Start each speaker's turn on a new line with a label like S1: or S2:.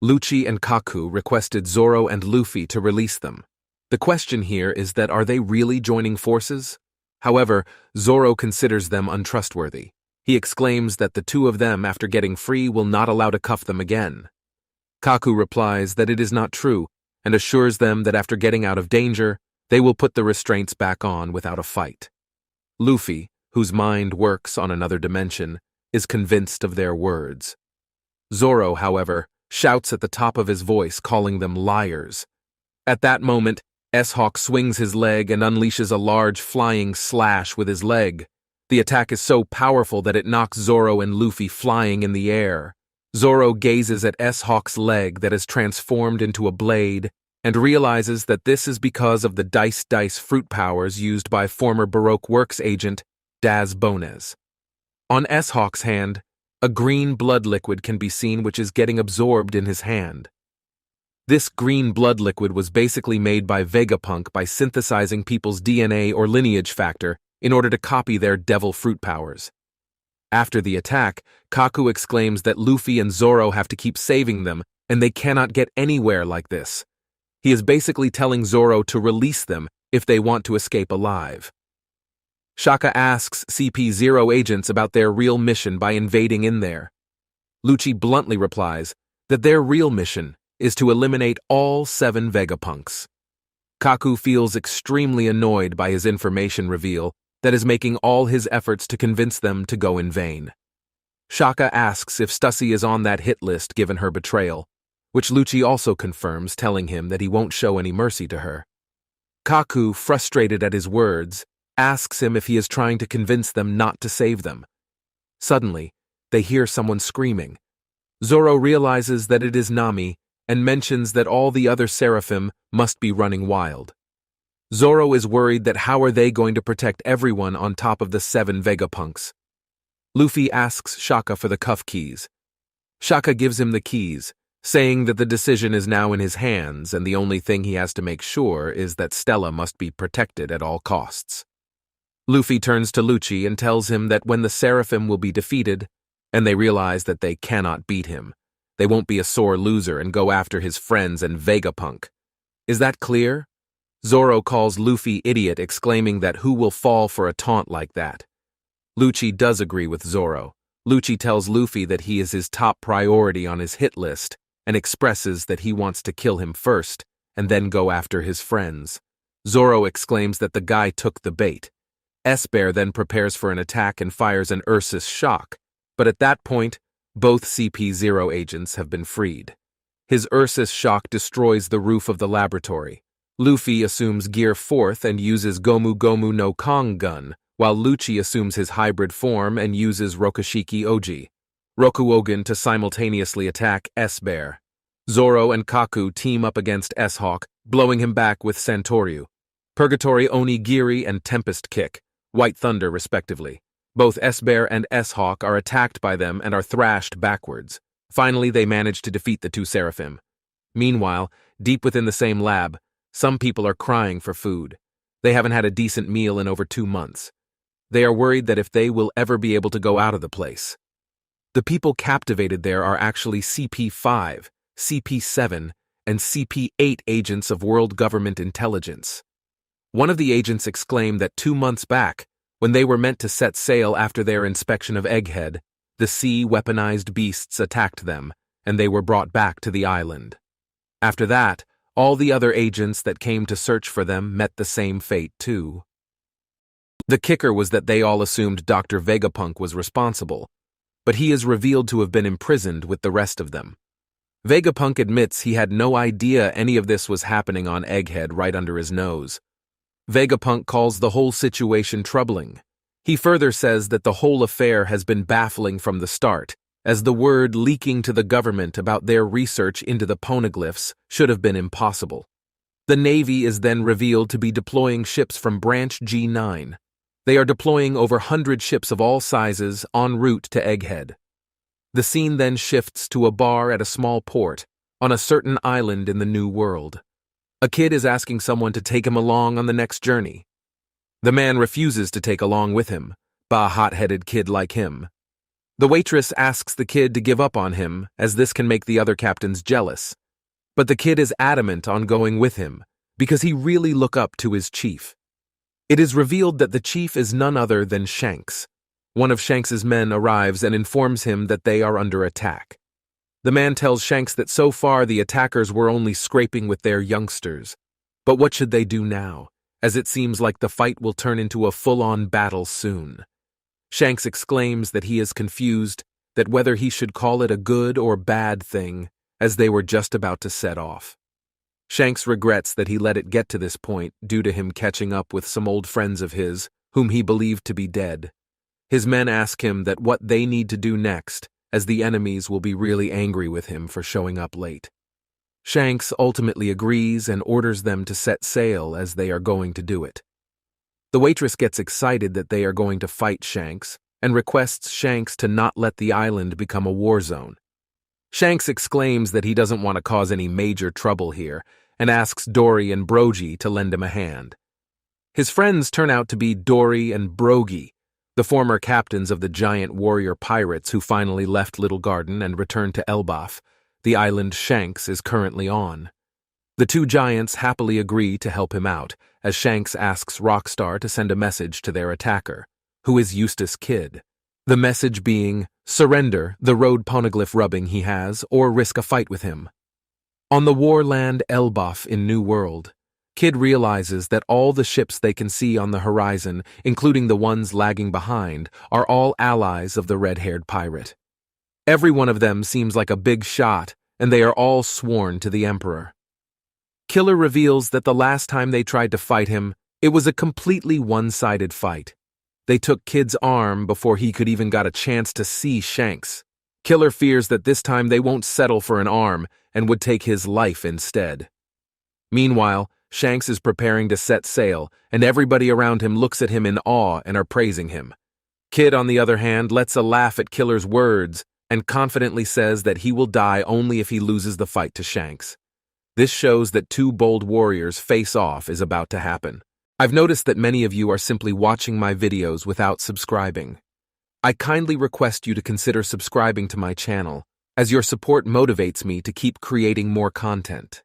S1: Lucci and Kaku requested Zoro and Luffy to release them. The question here is that are they really joining forces? However, Zoro considers them untrustworthy. He exclaims that the two of them, after getting free, will not allow to cuff them again. Kaku replies that it is not true and assures them that after getting out of danger, they will put the restraints back on without a fight. Luffy, whose mind works on another dimension, is convinced of their words. Zoro, however, shouts at the top of his voice, calling them liars. At that moment, S-Hawk swings his leg and unleashes a large flying slash with his leg. The attack is so powerful that it knocks Zoro and Luffy flying in the air. Zoro gazes at S-Hawk's leg that is transformed into a blade and realizes that this is because of the Dice fruit powers used by former Baroque Works agent Daz Bones. On S-Hawk's hand, a green blood liquid can be seen which is getting absorbed in his hand. This green blood liquid was basically made by Vegapunk by synthesizing people's DNA or lineage factor in order to copy their devil fruit powers. After the attack, Kaku exclaims that Luffy and Zoro have to keep saving them and they cannot get anywhere like this. He is basically telling Zoro to release them if they want to escape alive. Shaka asks CP0 agents about their real mission by invading in there. Lucci bluntly replies that their real mission is to eliminate all 7 Vegapunks. Kaku feels extremely annoyed by his information reveal that is making all his efforts to convince them to go in vain. Shaka asks if Stussy is on that hit list given her betrayal, which Lucci also confirms, telling him that he won't show any mercy to her. Kaku, frustrated at his words, asks him if he is trying to convince them not to save them. Suddenly, they hear someone screaming. Zoro realizes that it is Nami and mentions that all the other Seraphim must be running wild. Zoro is worried that how are they going to protect everyone on top of the 7 Vegapunks. Luffy asks Shaka for the cuff keys. Shaka gives him the keys, saying that the decision is now in his hands and the only thing he has to make sure is that Stella must be protected at all costs. Luffy turns to Lucci and tells him that when the Seraphim will be defeated, and they realize that they cannot beat him, they won't be a sore loser and go after his friends and Vegapunk. Is that clear? Zoro calls Luffy idiot, exclaiming that who will fall for a taunt like that. Lucci does agree with Zoro. Lucci tells Luffy that he is his top priority on his hit list and expresses that he wants to kill him first and then go after his friends. Zoro exclaims that the guy took the bait. S-Bear then prepares for an attack and fires an Ursus shock, but at that point, both CP0 agents have been freed. His Ursus shock destroys the roof of the laboratory. Luffy assumes Gear 4th and uses Gomu Gomu no Kong gun, while Lucci assumes his hybrid form and uses Rokushiki Oji, Rokuogen, to simultaneously attack S-Bear. Zoro and Kaku team up against S-Hawk, blowing him back with Santoryu, Purgatory Onigiri and Tempest Kick, White Thunder respectively. Both S-Bear and S-Hawk are attacked by them and are thrashed backwards. Finally, they manage to defeat the 2 Seraphim. Meanwhile, deep within the same lab, some people are crying for food. They haven't had a decent meal in over 2 months. They are worried that if they will ever be able to go out of the place. The people captivated there are actually CP5, CP7, and CP8 agents of World Government Intelligence. One of the agents exclaimed that 2 months back, when they were meant to set sail after their inspection of Egghead, the sea weaponized beasts attacked them, and they were brought back to the island. After that, all the other agents that came to search for them met the same fate too. The kicker was that they all assumed Dr. Vegapunk was responsible, but he is revealed to have been imprisoned with the rest of them. Vegapunk admits he had no idea any of this was happening on Egghead right under his nose. Vegapunk calls the whole situation troubling. He further says that the whole affair has been baffling from the start, as the word leaking to the government about their research into the poneglyphs should have been impossible. The Navy is then revealed to be deploying ships from Branch G9. They are deploying over 100 ships of all sizes en route to Egghead. The scene then shifts to a bar at a small port on a certain island in the New World. A kid is asking someone to take him along on the next journey. The man refuses to take along with him, a hot-headed kid like him. The waitress asks the kid to give up on him, as this can make the other captains jealous. But the kid is adamant on going with him, because he really looks up to his chief. It is revealed that the chief is none other than Shanks. One of Shanks's men arrives and informs him that they are under attack. The man tells Shanks that so far the attackers were only scraping with their youngsters. But what should they do now, as it seems like the fight will turn into a full-on battle soon? Shanks exclaims that he is confused, that whether he should call it a good or bad thing, as they were just about to set off. Shanks regrets that he let it get to this point due to him catching up with some old friends of his, whom he believed to be dead. His men ask him that what they need to do next, as the enemies will be really angry with him for showing up late. Shanks ultimately agrees and orders them to set sail as they are going to do it. The waitress gets excited that they are going to fight Shanks and requests Shanks to not let the island become a war zone. Shanks exclaims that he doesn't want to cause any major trouble here and asks Dory and Brogy to lend him a hand. His friends turn out to be Dory and Brogy, the former captains of the giant warrior pirates who finally left Little Garden and returned to Elbaf, the island Shanks is currently on. The two giants happily agree to help him out, as Shanks asks Rockstar to send a message to their attacker, who is Eustace Kidd. The message being, surrender the road poneglyph rubbing he has, or risk a fight with him. On the warland Elbaf in New World, Kidd realizes that all the ships they can see on the horizon, including the ones lagging behind, are all allies of the red-haired pirate. Every one of them seems like a big shot, and they are all sworn to the Emperor. Killer reveals that the last time they tried to fight him, it was a completely one-sided fight. They took Kidd's arm before he could even got a chance to see Shanks. Killer fears that this time they won't settle for an arm and would take his life instead. Meanwhile, Shanks is preparing to set sail, and everybody around him looks at him in awe and are praising him. Kidd, on the other hand, lets a laugh at Killer's words and confidently says that he will die only if he loses the fight to Shanks. This shows that two bold warriors face-off is about to happen. I've noticed that many of you are simply watching my videos without subscribing. I kindly request you to consider subscribing to my channel, as your support motivates me to keep creating more content.